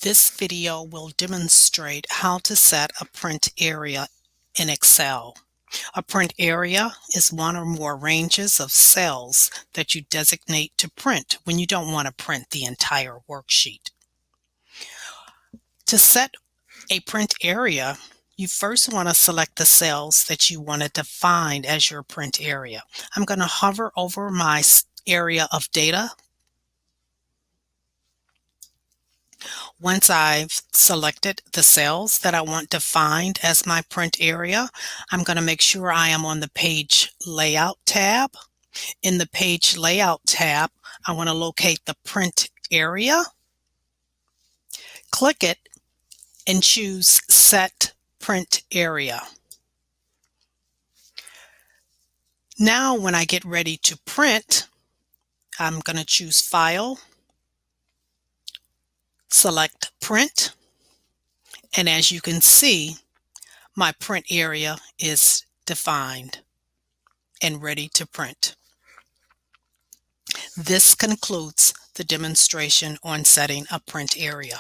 This video will demonstrate how to set a print area in Excel. A print area is one or more ranges of cells that you designate to print when you don't want to print the entire worksheet. To set a print area, you first want to select the cells that you want to define as your print area. I'm going to hover over my area of data. Once I've selected the cells that I want defined as my print area, I'm going to make sure I am on the Page Layout tab. In the Page Layout tab, I want to locate the print area, click it, and choose Set Print Area. Now when I get ready to print, I'm going to choose File, select Print, and as you can see, my print area is defined and ready to print. This concludes the demonstration on setting a print area.